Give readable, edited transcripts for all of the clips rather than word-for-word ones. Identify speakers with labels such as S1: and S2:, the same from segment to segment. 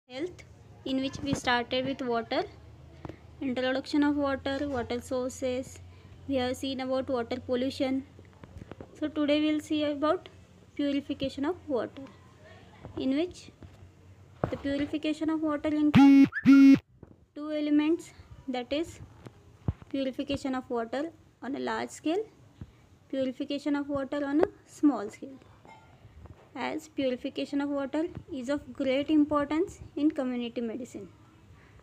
S1: Health, in which we started with water, introduction of water, water sources. We have seen about water pollution. So today we will see about purification of water, in which the purification of water includes two elements, that is purification of water on a large scale, purification of water on a small scale. As purification of water is of great importance in community medicine.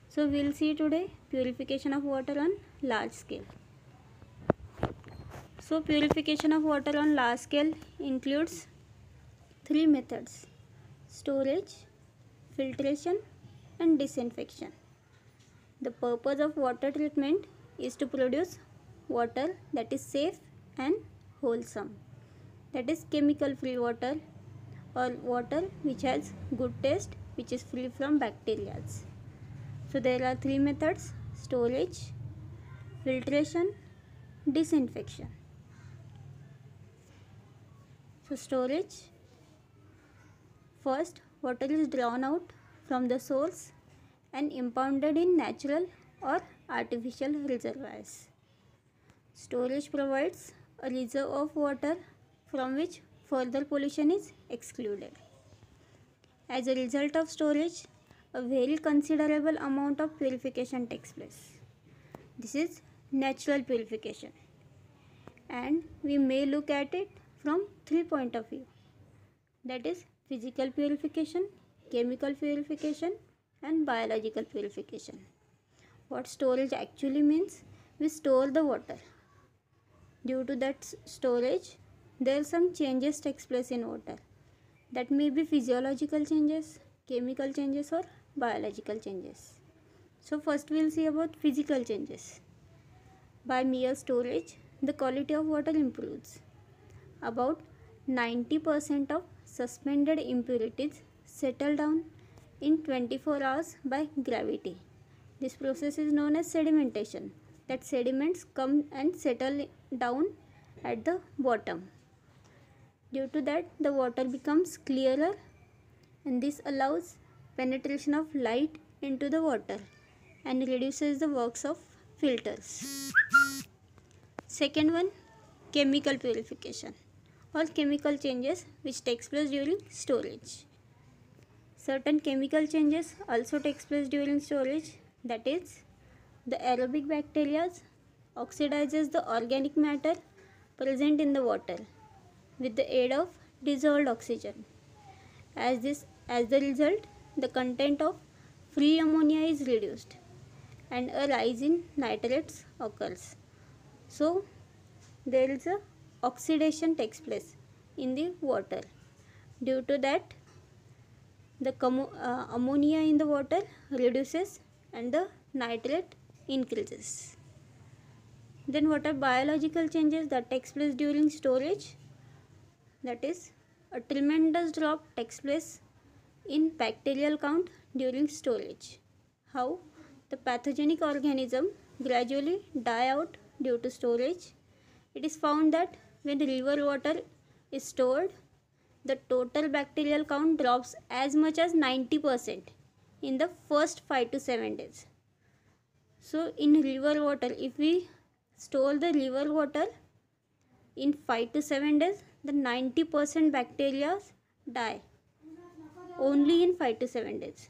S1: So we will see today purification of water on large scale. So purification of water on large scale includes three methods: storage, filtration and disinfection. The purpose of water treatment is to produce water that is safe and wholesome, that is chemical free water, or water which has good taste, which is free from bacteria. So there are three methods: storage, filtration, disinfection. So storage, first water is drawn out from the source and impounded in natural or artificial reservoirs. Storage provides a reserve of water from which further pollution is excluded. As a result of storage, a very considerable amount of purification takes place. This is natural purification, and we may look at it from three points of view, that is physical purification, chemical purification and biological purification. What storage actually means: we store the water. Due to that storage, there are some changes takes place in water. That may be physiological changes, chemical changes or biological changes. So first we will see about physical changes. By mere storage, the quality of water improves. About 90% of suspended impurities settle down in 24 hours by gravity. This process is known as sedimentation. That sediments come and settle down at the bottom. Due to that, the water becomes clearer, and this allows penetration of light into the water and reduces the works of filters. Second one, chemical purification or chemical changes which takes place during storage. Certain chemical changes also takes place during storage, that is the aerobic bacteria oxidizes the organic matter present in the water with the aid of dissolved oxygen. As the result, the content of free ammonia is reduced and a rise in nitrates occurs. So there is a oxidation takes place in the water. Due to that, the ammonia in the water reduces and the nitrate increases. Then what are biological changes that takes place during storage? That is, a tremendous drop takes place in bacterial count during storage. How? The pathogenic organism gradually die out due to storage. It is found that when river water is stored, the total bacterial count drops as much as 90% in the first 5 to 7 days. So in river water, if we store the river water in 5 to 7 days, the 90% bacteria die only in 5 to 7 days.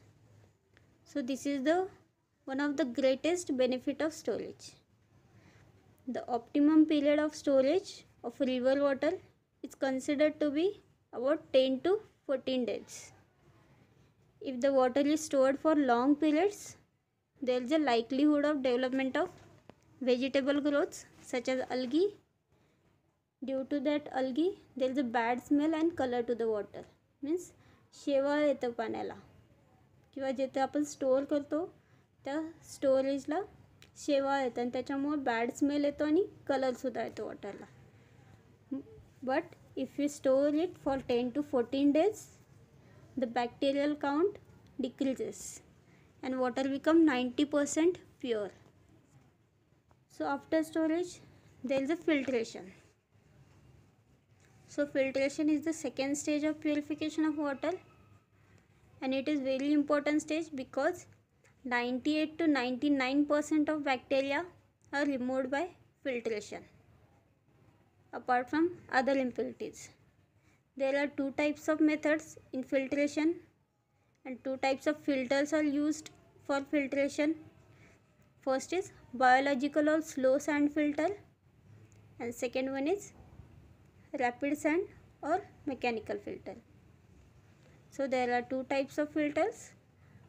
S1: So this is the one of the greatest benefit of storage. The optimum period of storage of river water is considered to be about 10 to 14 days. If the water is stored for long periods, there is a likelihood of development of vegetable growths such as algae. Due to that algae, there is a bad smell and color to the water. Means शेवाळ येतं पाण्याला, किंवा जिथे आपण store करतो त्या स्टोरेजला शेवाळ येतं आणि त्याच्यामुळे बॅड स्मेल येतो आणि कलरसुद्धा येतो वॉटरला. But if we store it for 10 to 14 days, the bacterial count decreases and water become 90% pure. So after storage, there is a filtration. So filtration is the second stage of purification of water, and it is very important stage because 98 to 99% of bacteria are removed by filtration apart from other impurities. There are two types of methods in filtration and two types of filters are used for filtration. First is biological or slow sand filter and second one is rapid sand or mechanical filter. So there are two types of filters,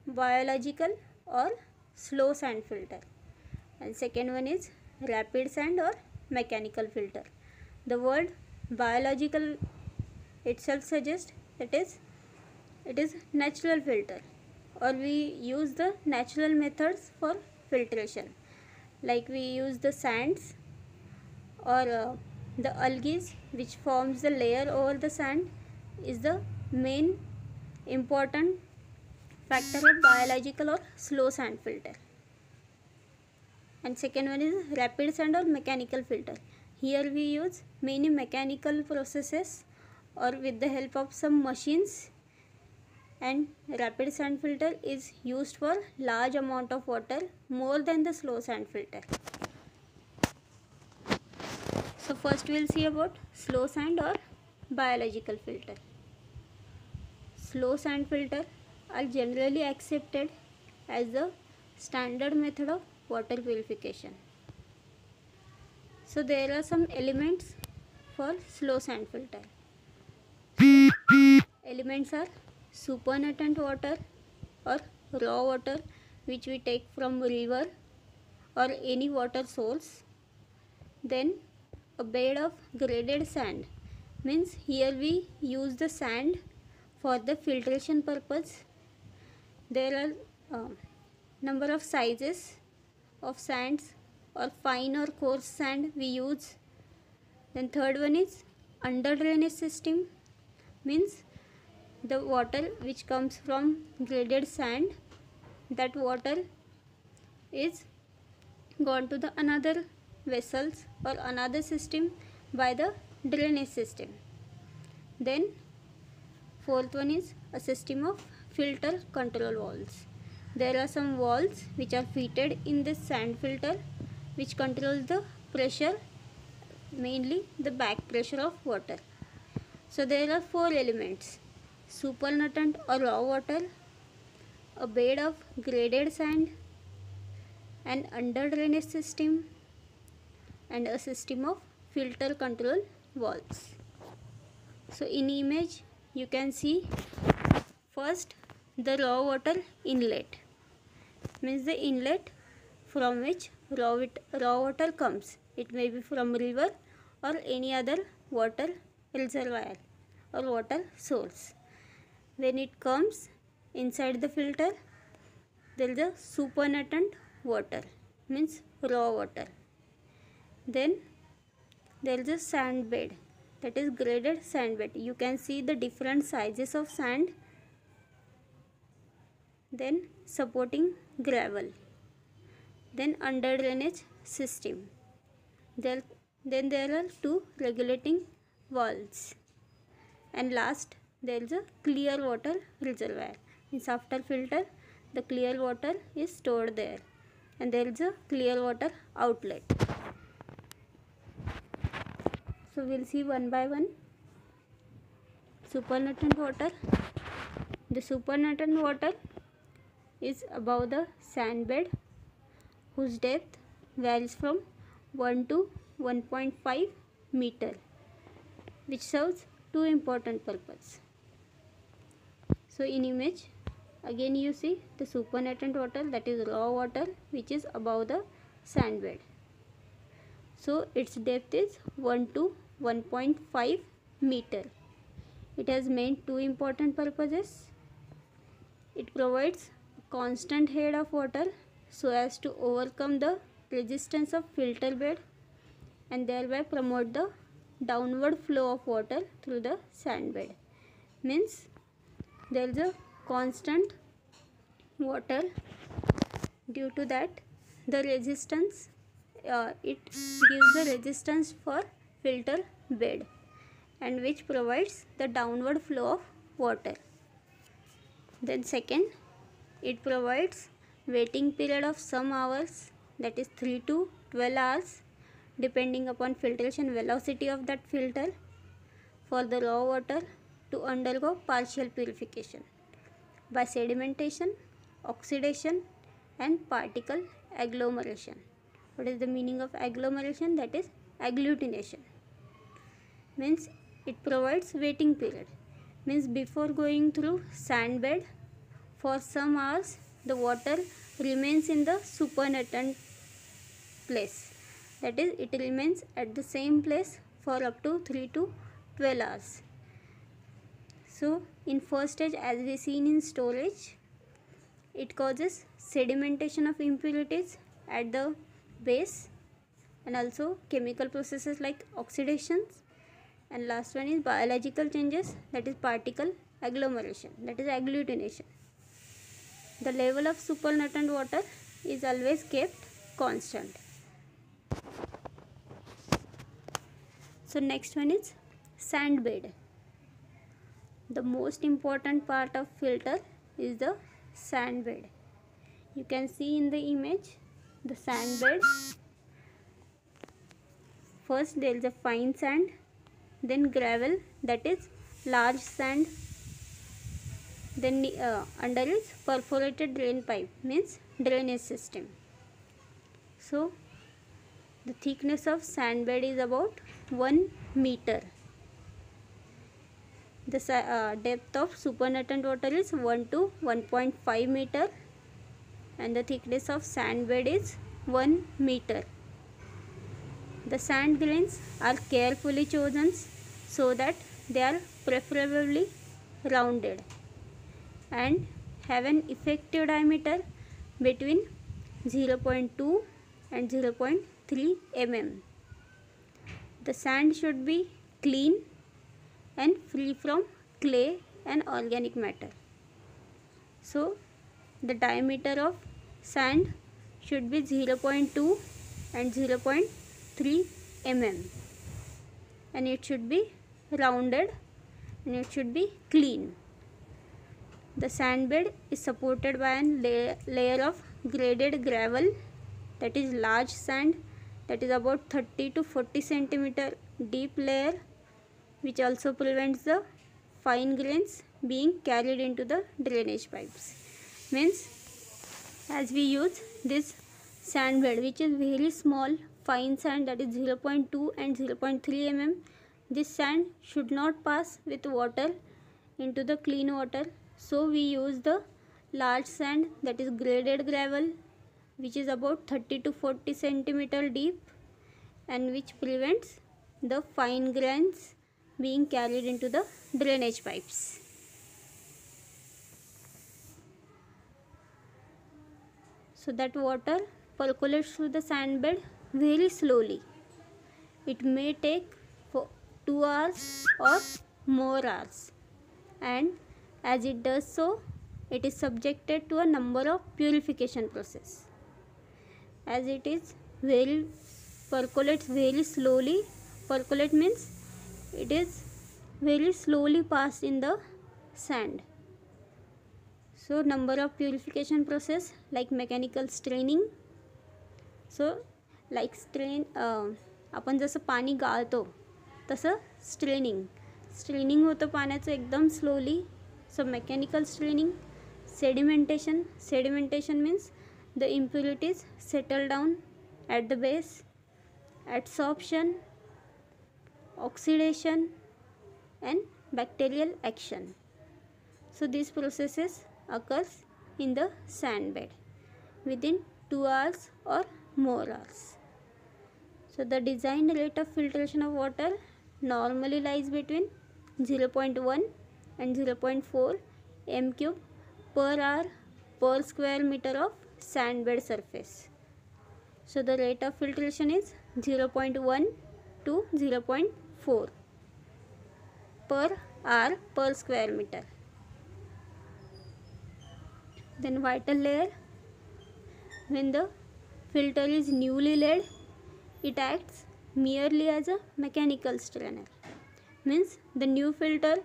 S1: biological or slow sand filter and second one is rapid sand or mechanical filter. The word biological itself suggests that it is natural filter, or we use the natural methods for filtration, like we use the sands or the algae which forms the layer over the sand is the main important factor of biological or slow sand filter. And second one is rapid sand or mechanical filter. Here we use many mechanical processes or with the help of some machines, and rapid sand filter is used for large amount of water more than the slow sand filter. So first we will see about slow sand or biological filter. Slow sand filter are generally accepted as the standard method of water purification. So there are some elements for slow sand filter. Elements are supernatant water or raw water which we take from river or any water source. Then a bed of graded sand, means here we use the sand for the filtration purpose. There are number of sizes of sands or fine or coarse sand we use. Then third one is under drainage system, means the water which comes from graded sand, that water is gone to the another vessels or another system by the drainage system. Then fourth one is a system of filter control valves. There are some valves which are fitted in this sand filter which controls the pressure, mainly the back pressure of water. So there are four elements: supernatant or raw water, a bed of graded sand, an under drainage system, and a system of filter control valves. So in image you can see first the raw water inlet, means the inlet from which raw water comes. It may be from river or any other water reservoir or water source. When it comes inside the filter, there is a supernatant water, means raw water. Then there is a sand bed, that is graded sand bed. You can see the different sizes of sand. Then supporting gravel. Then under drainage system. Then there are two regulating valves. And last there is a clear water reservoir. Means after filter the clear water is stored there, and there is a clear water outlet. So we'll see one by one. Supernatant water. The supernatant water is above the sand bed, whose depth varies from 1 to 1.5 meter, which serves two important purposes. So in image again you see the supernatant water, that is raw water, which is above the sand bed. So its depth is 1 to 1.5 meter. It has main two important purposes. It provides constant head of water so as to overcome the resistance of filter bed and thereby promote the downward flow of water through the sand bed. Means there is a constant water, due to that the resistance it gives the resistance for filter bed, and which provides the downward flow of water. Then second, it provides waiting period of some hours, that is 3 to 12 hours depending upon filtration velocity of that filter, for the raw water to undergo partial purification by sedimentation, oxidation and particle agglomeration. What is the meaning of agglomeration? That is agglutination. Means it provides waiting period. Means before going through sand bed, for some hours the water remains in the supernatant place. That is, it remains at the same place for up to 3 to 12 hours. So in first stage, as we seen in storage, it causes sedimentation of impurities at the base and also chemical processes like oxidations, and last one is biological changes, that is particle agglomeration, that is agglutination. The level of supernatant water is always kept constant. So next one is sand bed. The most important part of filter is the sand bed. You can see in the image the sand bed. First there is a fine sand, then gravel, that is large sand, then under is perforated drain pipe, means drainage system. So the thickness of sand bed is about 1 meter. The depth of supernatant water is 1 to 1.5 meter and the thickness of sand bed is 1 meter. The sand grains are carefully chosen so that they are preferably rounded and have an effective diameter between 0.2 and 0.3 mm. The sand should be clean and free from clay and organic matter. So the diameter of sand should be 0.2 and 0.3 mm and it should be rounded and it should be clean. The sand bed is supported by a layer of graded gravel, that is large sand, that is about 30 to 40 centimeter deep layer, which also prevents the fine grains being carried into the drainage pipes. Means as we use this sand bed, which is very small fine sand, that is 0.2 and 0.3 mm, this sand should not pass with water into the clean water. So we use the large sand, that is graded gravel, which is about 30 to 40 centimeter deep and which prevents the fine grains being carried into the drainage pipes. So that water percolates through the sand bed very slowly. It may take for 2 hours or more hours, and as it does so, it is subjected to a number of purification process. As it is very percolates very slowly, percolate means it is very slowly passed in the sand. So number of purification process like mechanical straining. So like strain, आपण जसं पाणी गाळतो तसं straining होतं पाण्याचं एकदम slowly. So mechanical straining, sedimentation means the impurities settle down at the base, adsorption, oxidation and bacterial action. So these processes occurs in the sand bed within 2 hours or more hours. So the designed rate of filtration of water normally lies between 0.1 and 0.4 m³ per hour per square meter of sand bed surface. So the rate of filtration is 0.1 to 0.4 per hour per square meter. Then vital layer. When the filter is newly laid, it acts merely as a mechanical strainer. Means the new filter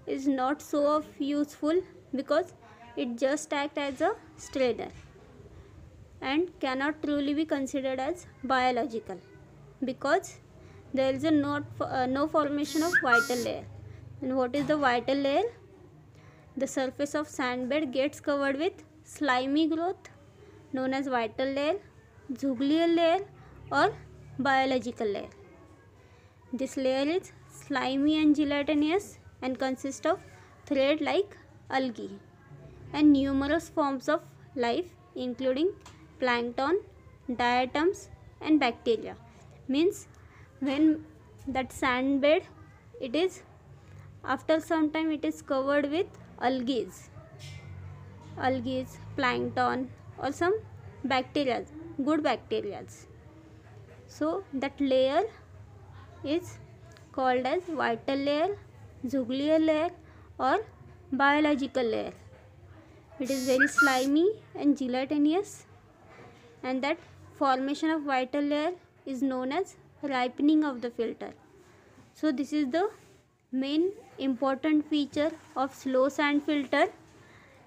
S1: is not so useful because It just acts as a strainer and cannot truly be considered as biological because there is no formation of vital layer. And what is the vital layer? The surface of sand bed gets covered with slimy growth known as vital layer, Zuglial layer or biological layer. This layer is slimy and gelatinous and consists of thread-like algae and numerous forms of life including plankton, diatoms and bacteria. Means when that sand bed, it is after some time it is covered with algae, plankton or some bacteria, good bacteria. So that layer is called as vital layer, Zuglial layer or biological layer. It is very slimy and gelatinous, and that formation of vital layer is known as ripening of the filter. So this is the main important feature of slow sand filter,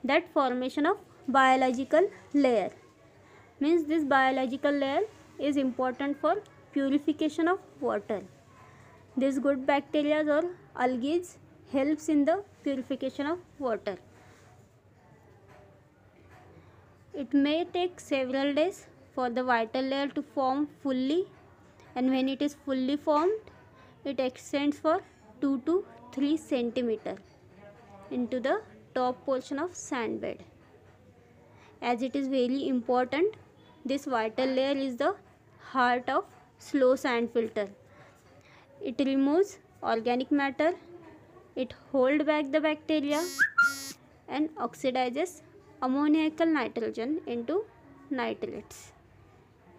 S1: that formation of biological layer. Means this biological layer is important for purification of water. This good bacteria or algae helps in the purification of water. It may take several days for the vital layer to form fully, and when it is fully formed, it extends for 2 to 3 centimeter into the top portion of sand bed. As it is very important, this vital layer is the heart of slow sand filter. It removes organic matter, it holds back the bacteria and oxidizes ammoniacal nitrogen into nitrates,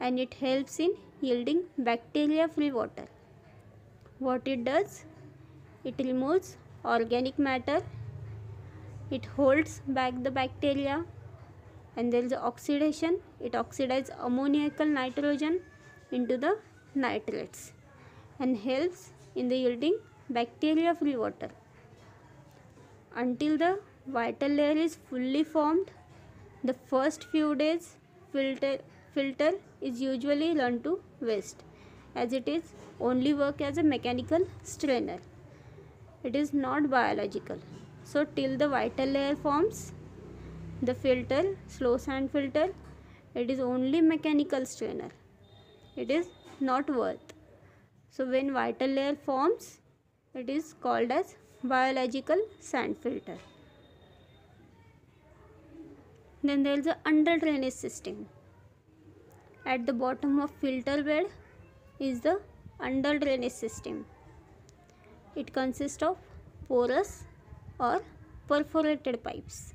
S1: and it helps in yielding bacteria free water. What it does? It removes organic matter, it holds back the bacteria, and there is oxidation. It oxidizes ammoniacal nitrogen into the nitrates and helps in the yielding bacteria free water. Until the vital layer is fully formed, the first few days filter is usually run to waste, as it is only work as a mechanical strainer. It is not biological. So till the vital layer forms, the filter, slow sand filter, it is only mechanical strainer. It is not worth. So when vital layer forms, it is called as biological sand filter. Then there is a under drainage system. At the bottom of filter bed is the under drainage system. It consists of porous or perforated pipes,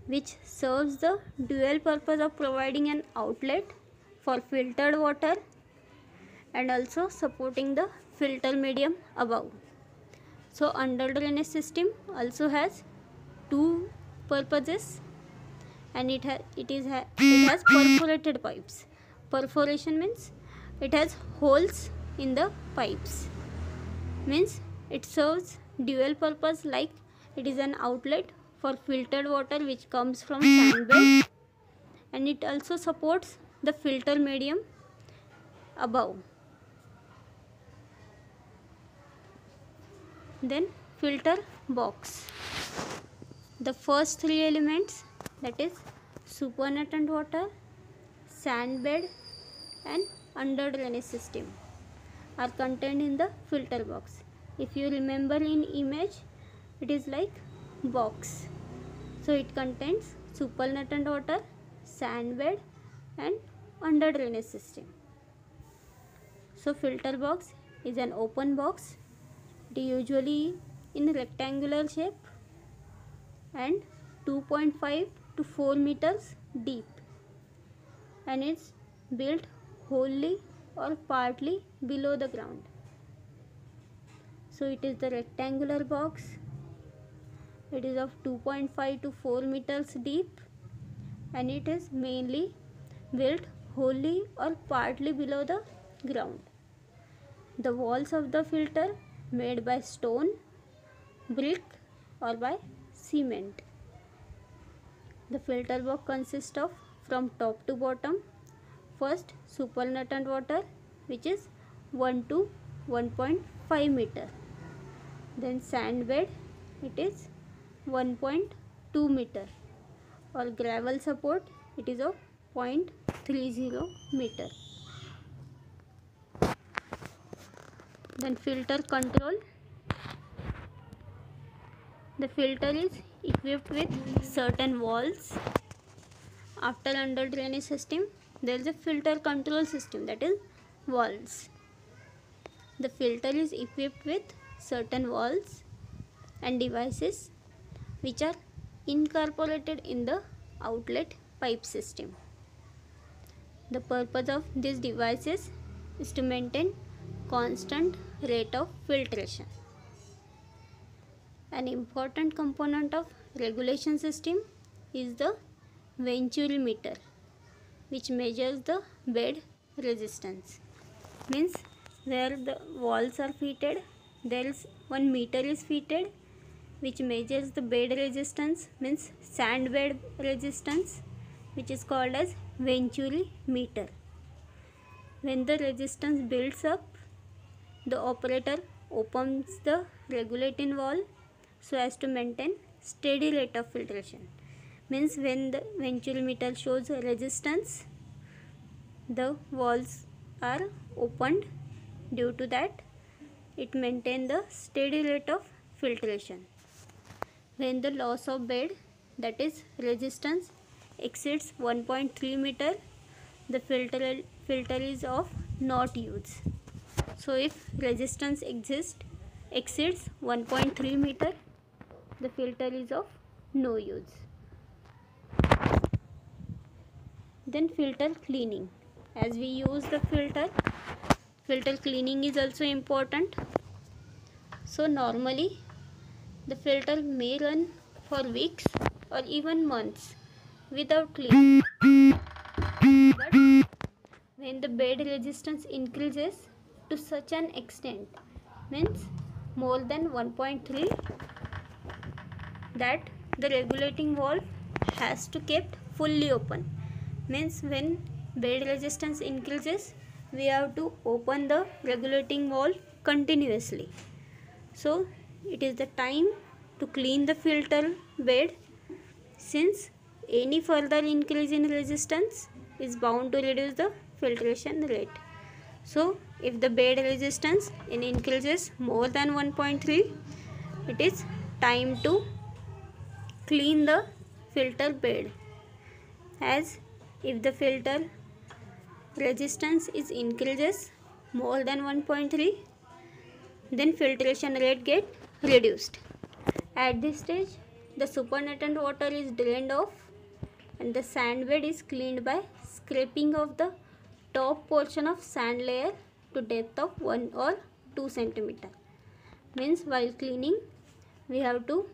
S1: which serves the dual purpose of providing an outlet for filtered water and also supporting the filter medium above. So under drainage system also has two purposes, and it has perforated pipes. Perforation means it has holes in the pipes. Means it serves dual purpose, like it is an outlet for filtered water which comes from sand bed, and it also supports the filter medium above. Then filter box. The first three elements, that is supernatant water, sand bed and under drainage system, are contained in the filter box. If you remember in image, it is like box. So it contains supernatant water, sand bed and under drainage system. So filter box is an open box. It is usually in rectangular shape and 2.5 to 4 meters deep, and it's built wholly or partly below the ground. So it is the rectangular box. It is of 2.5 to 4 meters deep, and it is mainly built wholly or partly below the ground. The walls of the filter made by stone, brick or by cement. The filter box consists of from top to bottom. First, supernatant water, which is 1 to 1.5 meter. Then sand bed, it is 1.2 meter. Or gravel support, it is of 0.30 meter. Then filter control. The filter is equipped with certain valves. After under drainage system, there is a filter control system, that is valves. The filter is equipped with certain valves and devices which are incorporated in the outlet pipe system. The purpose of these devices is to maintain constant rate of filtration. An important component of regulation system is the Venturi meter, which measures the bed resistance. Means where the walls are fitted, there is one meter is fitted which measures the bed resistance, means sand bed resistance, which is called as Venturi meter. When the resistance builds up, the operator opens the regulating valve so as to maintain steady rate of filtration. Means when the Venturi meter shows resistance, the valves are opened. Due to that, it maintains the steady rate of filtration. When the loss of bed, that is resistance, exceeds 1.3 meter, the filter is of not use. So if resistance exceeds 1.3 meter, the filter is of no use. Then filter cleaning. As we use the filter cleaning is also important. So normally the filter may run for weeks or even months without cleaning. But when the bed resistance increases to such an extent, means more than 1.3, that the regulating valve has to kept fully open. Means when bed resistance increases, we have to open the regulating valve continuously. So it is the time to clean the filter bed, since any further increase in resistance is bound to reduce the filtration rate. So if the bed resistance increases more than 1.3, it is time to clean the filter bed. As if the filter resistance is increases more than 1.3, then filtration rate get reduced. At this stage, the supernatant water is drained off and the sand bed is cleaned by scraping of the top portion of sand layer to depth of 1 or 2 centimeter. Means while cleaning, we have to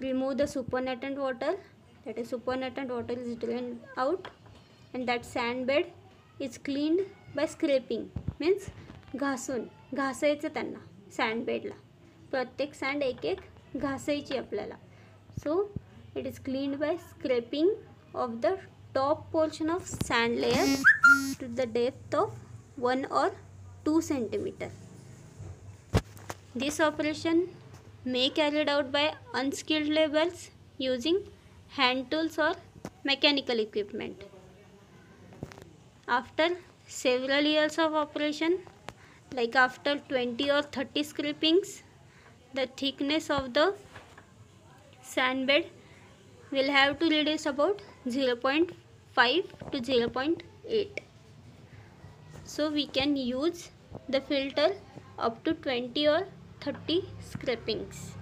S1: remove the supernatant water, that is supernatant water is drained out, and that sand bed is cleaned by scraping. Means घासायचं त्यांना sand bedला, प्रत्येक sand एक एक घासायची आपल्याला. So it is cleaned by scraping of the top portion of sand layer to the depth of 1 or 2 centimeter. This operation may carried out by unskilled laborers using hand tools or mechanical equipment. After several years of operation, like after 20 or 30 scrapings, the thickness of the sand bed will have to reduce about 0.5 to 0.8. So we can use the filter up to 20 or 30 scrapings,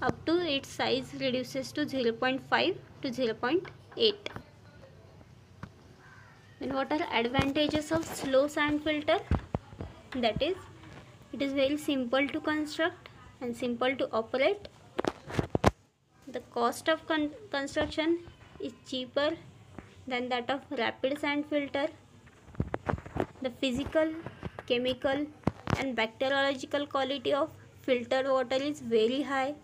S1: up to its size reduces to 0.5 to 0.8. And what are advantages of slow sand filter? That is, it is very simple to construct and simple to operate. The cost of construction is cheaper than that of rapid sand filter. The physical, chemical and bacteriological quality of filtered water is very high.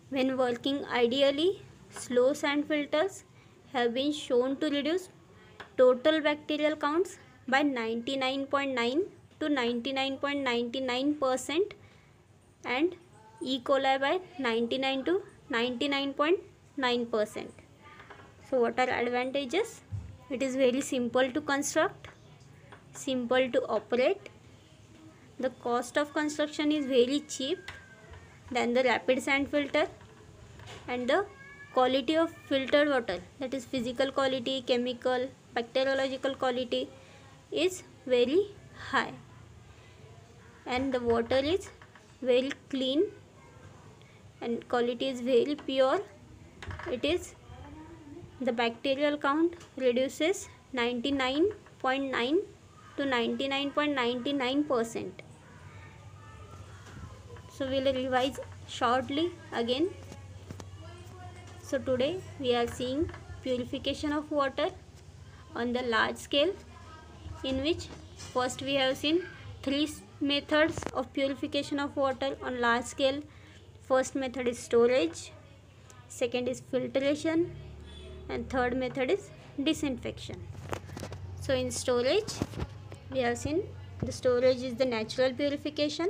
S1: When working ideally, slow sand filters have been shown to reduce total bacterial counts by 99.9 to 99.99% and E. coli by 99 to 99.9%. So what are advantages? It is very simple to construct, simple to operate. The cost of construction is very cheap than the rapid sand filter, and the quality of filtered water, that is physical quality, chemical, bacteriological quality, is very high, and the water is very clean and quality is very pure. It is the bacterial count reduces 99.9 to 99.99%. So we will revise shortly again. So today we are seeing purification of water on the large scale, in which first we have seen three methods of purification of water on large scale. First method is storage, second is filtration, and third method is disinfection. So in storage we have seen the storage is the natural purification,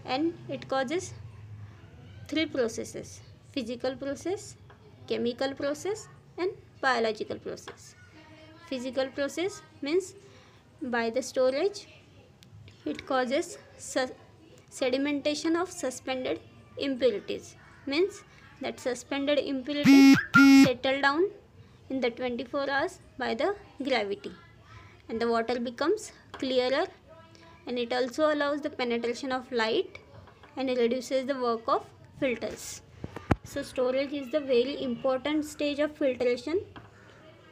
S1: and it causes three processes: physical process, chemical process, and biological process. Physical process means by the storage it causes sedimentation of suspended impurities, means that suspended impurities settle down in the 24 hours by the gravity, and the water becomes clearer, and it also allows the penetration of light and reduces the work of filters. So storage is the very important stage of filtration.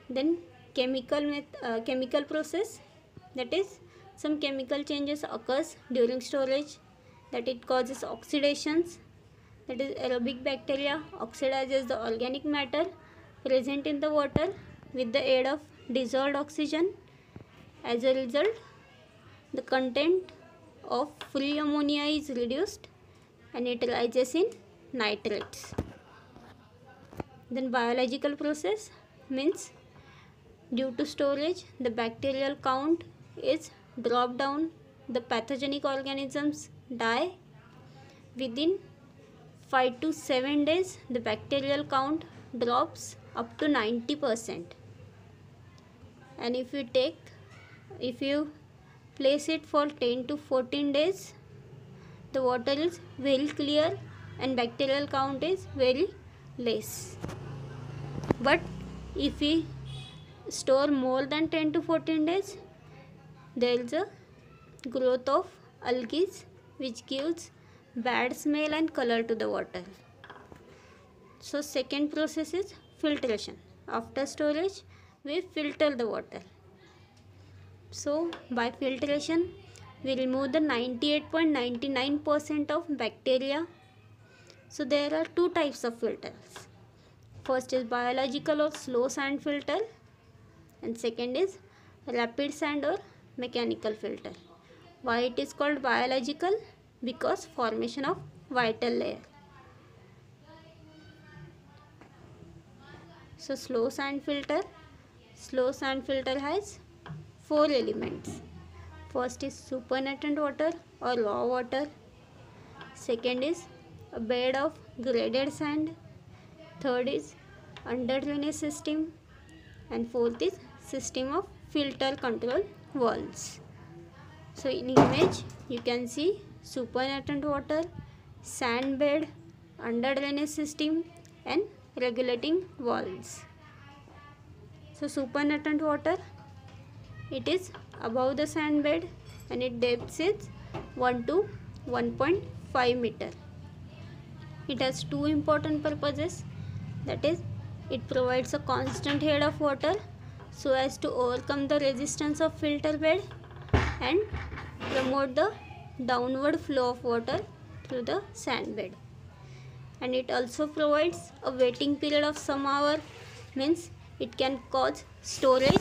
S1: Then chemical process, that is some chemical changes occurs during storage, that it causes oxidations, that is aerobic bacteria oxidizes the organic matter present in the water with the aid of dissolved oxygen. As a result, the content of free ammonia is reduced and it rises in nitrates. Then biological process means due to storage the bacterial count is dropped down, the pathogenic organisms die. Within 5 to 7 days the bacterial count drops up to 90%, and if you place it for 10 to 14 days, the water is very clear and bacterial count is very less. But if we store more than 10 to 14 days, there is a growth of algae which gives bad smell and color to the water. So second process is filtration. After storage we filter the water. So by filtration we remove the 98.99% of bacteria. So there are two types of filters. First is biological or slow sand filter, and second is rapid sand or mechanical filter. Why it is called biological? Because formation of vital layer. So slow sand filter has 4 elements. First is supernatant water or raw water. Second is a bed of graded sand. Third is under drainage system, and fourth is system of filter control valves. So in image you can see supernatant water, sand bed, under drainage system, and regulating valves. So supernatant water, it is above the sand bed and its depth is 1 to 1.5 meter. It has two important purposes, that is it provides a constant head of water so as to overcome the resistance of filter bed and promote the downward flow of water through the sand bed. And it also provides a waiting period of some hour, means it can cause storage.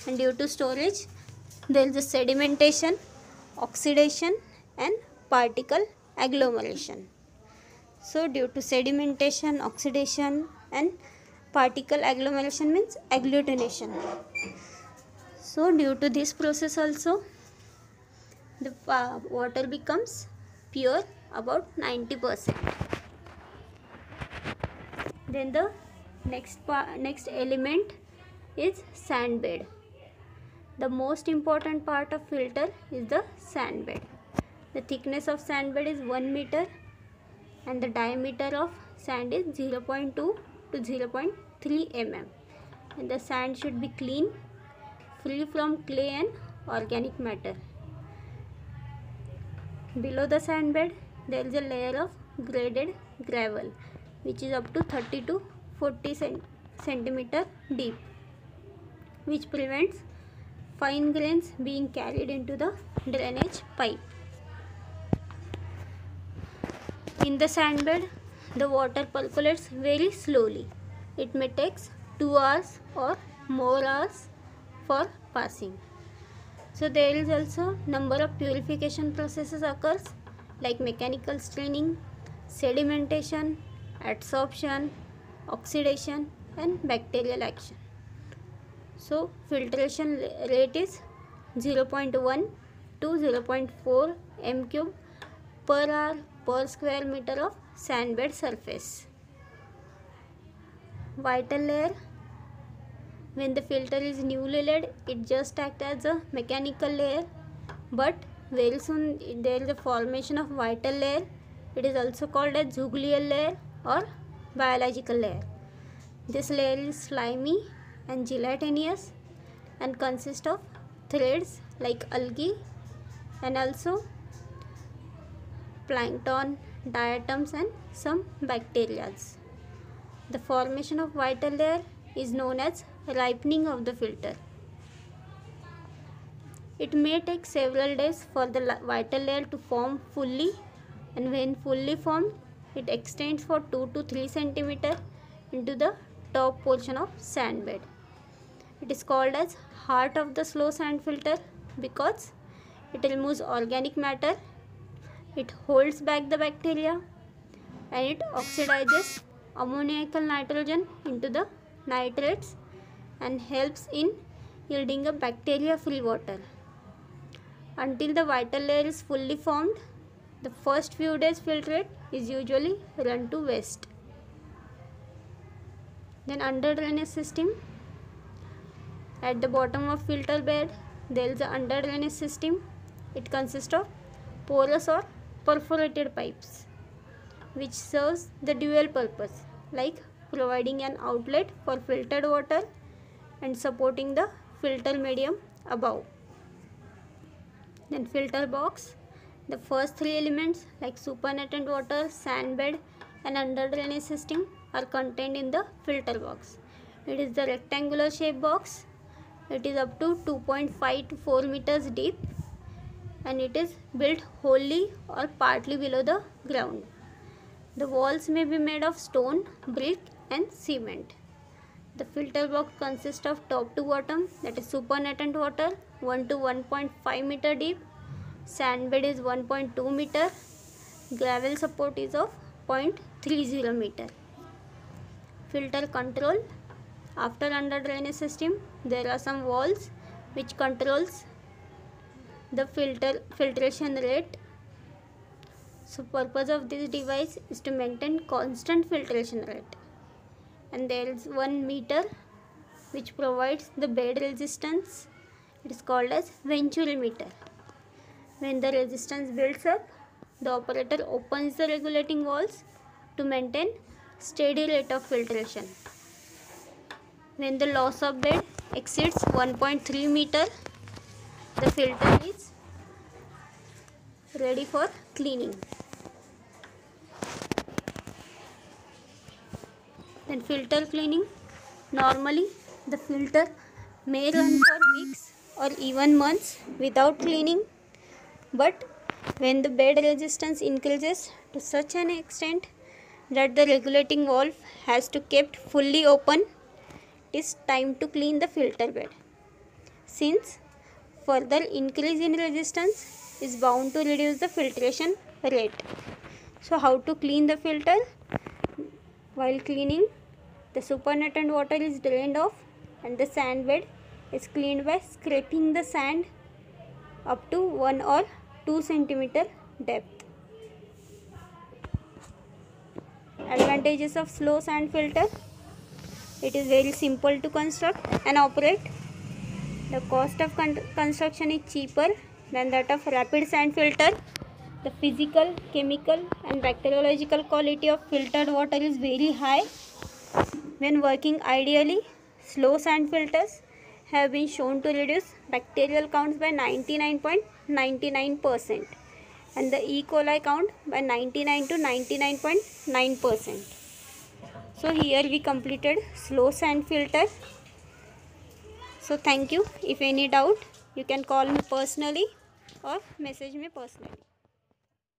S1: And due to storage there is a sedimentation, oxidation and particle agglomeration. So due to sedimentation, oxidation and particle agglomeration means agglutination. So due to this process also the water becomes pure about 90%. Then the next element is sand bed. The most important part of filter is the sand bed. The thickness of sand bed is 1 meter and the diameter of sand is 0.2 to 0.3 mm. And the sand should be clean, free from clay and organic matter. Below the sand bed there is a layer of graded gravel which is up to 30 to 40 centimeter deep, which prevents fine grains being carried into the drainage pipe. In the sand bed, the water percolates very slowly. It may take 2 hours or more hours for passing. So there is also number of purification processes occurs like mechanical straining, sedimentation, adsorption, oxidation and bacterial action. So filtration rate is 0.1 to 0.4 m³ per hour per square meter of sand bed surface. Vital layer. When the filter is newly laid, it just acts as a mechanical layer, but very soon there is a formation of vital layer. It is also called as zooglial layer or biological layer. This layer is slimy and gelatinous and consists of threads like algae and also plankton, diatoms and some bacteria. The formation of vital layer is known as ripening of the filter. It may take several days for the vital layer to form fully, and when fully formed, it extends for 2 to 3 centimeter into the top portion of sand bed. It is called as heart of the slow sand filter because it removes organic matter, it holds back the bacteria and it oxidizes ammoniacal nitrogen into the nitrates and helps in yielding a bacteria free water. Until the vital layer is fully formed, the first few days filtrate is usually run to waste. Then under drainage system, at the bottom of filter bed there is an under drainage system. It consists of porous or perforated pipes which serves the dual purpose like providing an outlet for filtered water and supporting the filter medium above. Then filter box. The first 3 elements like supernatant water, sand bed and under drainage system are contained in the filter box. It is the rectangular shape box. It is up to 2.5 to 4 meters deep and it is built wholly or partly below the ground. The walls may be made of stone, brick and cement. The filter box consists of top to bottom, that is supernatant water 1 to 1.5 meter deep, sand bed is 1.2 meter, gravel support is of 0.30 meter. Filter control. After under drainage system there are some valves which controls the filtration rate. So purpose of this device is to maintain constant filtration rate. And there is one meter which provides the bed resistance. It is called as Venturi meter. When the resistance builds up, the operator opens the regulating valves to maintain steady rate of filtration. When the loss of bed exceeds 1.3 meter, the filter is ready for cleaning. Then filter cleaning. Normally the filter may run for weeks or even months without cleaning, but when the bed resistance increases to such an extent that the regulating valve has to kept fully open, it is time to clean the filter bed. Since further increase in resistance is bound to reduce the filtration rate. So how to clean the filter? While cleaning, the supernatant water is drained off and the sand bed is cleaned by scraping the sand up to 1 or 2 centimeter depth. Advantages of slow sand filter: it is very simple to construct and operate. The cost of construction is cheaper than that of rapid sand filter. The physical, chemical and bacteriological quality of filtered water is very high. When working ideally, slow sand filters have been shown to reduce bacterial counts by 99.99% and the E. coli count by 99 to 99.9%. So here we completed slow sand filter. So thank you. If any doubt, you can call me personally or message me personally.